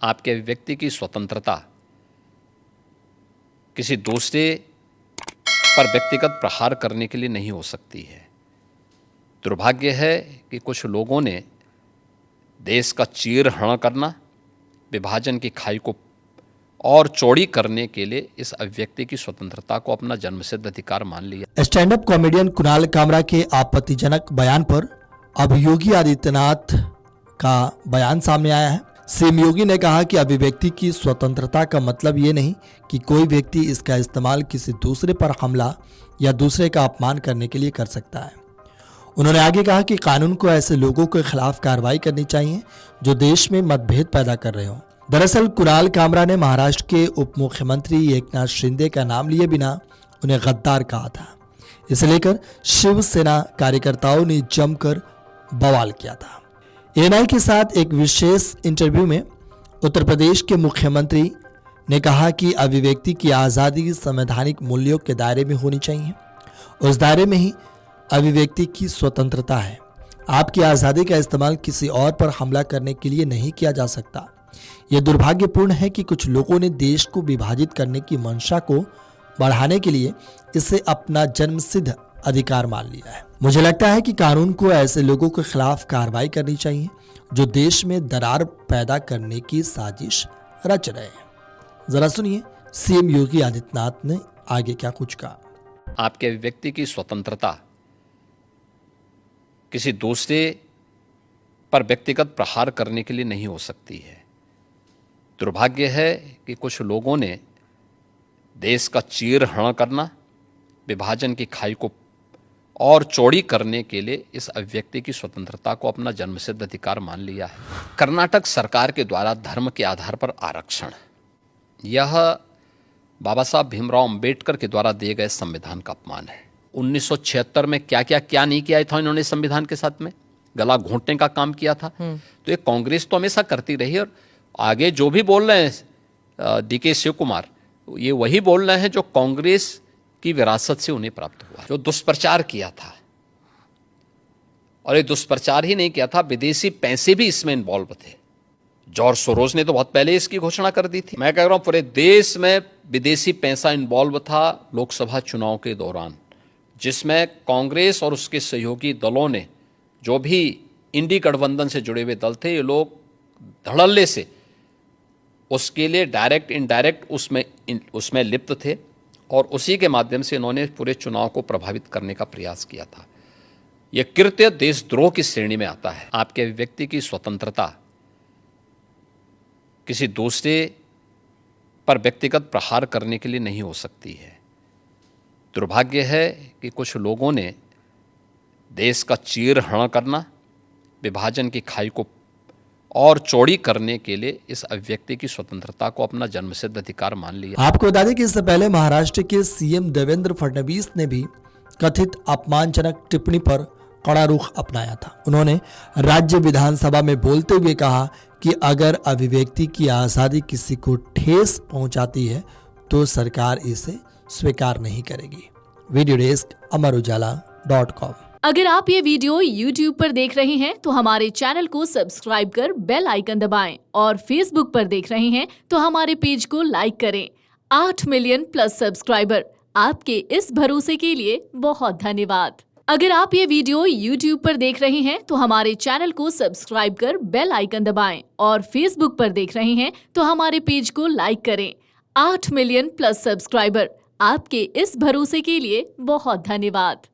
आपके अभिव्यक्ति की स्वतंत्रता किसी दूसरे पर व्यक्तिगत प्रहार करने के लिए नहीं हो सकती है। दुर्भाग्य है कि कुछ लोगों ने देश का चीरहरण करना, विभाजन की खाई को और चौड़ी करने के लिए इस अभिव्यक्ति की स्वतंत्रता को अपना जन्मसिद्ध अधिकार मान लिया। Stand up comedian Kunal Kamra के आपत्तिजनक बयान पर अब योगी आदित्यनाथ का बयान सामने आया है। सीएम योगी ने कहा कि अभिव्यक्ति की स्वतंत्रता का मतलब ये नहीं कि कोई व्यक्ति इसका इस्तेमाल किसी दूसरे पर हमला या दूसरे का अपमान करने के लिए कर सकता है। उन्होंने आगे कहा कि कानून को ऐसे लोगों के खिलाफ कार्रवाई करनी चाहिए जो देश में मतभेद पैदा कर रहे हों। दरअसल कुणाल कामरा ने महाराष्ट्र के उप मुख्यमंत्री एकनाथ शिंदे का नाम लिए बिना उन्हें गद्दार कहा था। इसे लेकर शिवसेना कार्यकर्ताओं ने जमकर बवाल किया था। एएनआई के साथ एक विशेष इंटरव्यू में उत्तर प्रदेश के मुख्यमंत्री ने कहा कि अभिव्यक्ति की आज़ादी संवैधानिक मूल्यों के दायरे में होनी चाहिए। उस दायरे में ही अभिव्यक्ति की स्वतंत्रता है। आपकी आज़ादी का इस्तेमाल किसी और पर हमला करने के लिए नहीं किया जा सकता। यह दुर्भाग्यपूर्ण है कि कुछ लोगों ने देश को विभाजित करने की मंशा को बढ़ाने के लिए इसे अपना जन्मसिद्ध अधिकार मान लिया है। मुझे लगता है कि कानून को ऐसे लोगों के खिलाफ कार्रवाई करनी चाहिए जो देश में दरार पैदा करने की साजिश रच रहे हैं। जरा सुनिए सीएम योगी आदित्यनाथ ने आगे क्या कुछ कहा। आपके अभिव्यक्ति की स्वतंत्रता किसी दूसरे पर व्यक्तिगत प्रहार करने के लिए नहीं हो सकती है। दुर्भाग्य है कि कुछ लोगों ने देश का चीरहरण करना, विभाजन की खाई को और चौड़ी करने के लिए इस अभिव्यक्ति की स्वतंत्रता को अपना जन्मसिद्ध अधिकार मान लिया है। कर्नाटक सरकार के द्वारा धर्म के आधार पर आरक्षण, यह बाबा साहब भीमराव अंबेडकर के द्वारा दिए गए संविधान का अपमान है। 1976 में क्या नहीं किया था इन्होंने संविधान के साथ में, गला घोंटने का काम किया था। तो ये कांग्रेस तो हमेशा करती रही और आगे जो भी बोल रहे हैं डीके शिव कुमार, ये वही बोल रहे हैं जो कांग्रेस की विरासत से उन्हें प्राप्त हुआ, जो दुष्प्रचार किया था। और ये दुष्प्रचार ही नहीं किया था, विदेशी पैसे भी इसमें इन्वॉल्व थे। जॉर्ज सोरोज ने तो बहुत पहले इसकी घोषणा कर दी थी। मैं कह रहा हूं पूरे देश में विदेशी पैसा इन्वॉल्व था लोकसभा चुनाव के दौरान, जिसमें कांग्रेस और उसके सहयोगी दलों ने, जो भी इंडी गठबंधन से जुड़े हुए दल थे, ये लोग धड़ल्ले से उसके लिए डायरेक्ट इनडायरेक्ट उसमें लिप्त थे और उसी के माध्यम से इन्होंने पूरे चुनाव को प्रभावित करने का प्रयास किया था। यह कृत्य देशद्रोह की श्रेणी में आता है। आपके अभिव्यक्ति की स्वतंत्रता किसी दूसरे पर व्यक्तिगत प्रहार करने के लिए नहीं हो सकती है। दुर्भाग्य है कि कुछ लोगों ने देश का चीरहरण करना, विभाजन की खाई को और चौड़ी करने के लिए इस अभिव्यक्ति की स्वतंत्रता को अपना जन्मसिद्ध अधिकार मान लिया। आपको बता दें कि इससे पहले महाराष्ट्र के सीएम देवेंद्र फडणवीस ने भी कथित अपमानजनक टिप्पणी पर कड़ा रुख अपनाया था। उन्होंने राज्य विधानसभा में बोलते हुए कहा कि अगर अभिव्यक्ति की आज़ादी किसी को ठेस पहुंचाती है तो सरकार इसे स्वीकार नहीं करेगी। Video desk amarujala.com। अगर आप ये वीडियो YouTube पर देख रहे हैं तो हमारे चैनल को सब्सक्राइब कर बेल आइकन दबाएं और Facebook पर देख रहे हैं तो हमारे पेज को लाइक करें। 8 मिलियन प्लस सब्सक्राइबर, आपके इस भरोसे के लिए बहुत धन्यवाद। अगर आप ये वीडियो YouTube पर देख रहे हैं तो हमारे चैनल को सब्सक्राइब कर बेल आइकन दबाएं और Facebook पर देख रहे हैं तो हमारे पेज को लाइक करें। 8 मिलियन प्लस सब्सक्राइबर, आपके इस भरोसे के लिए बहुत धन्यवाद।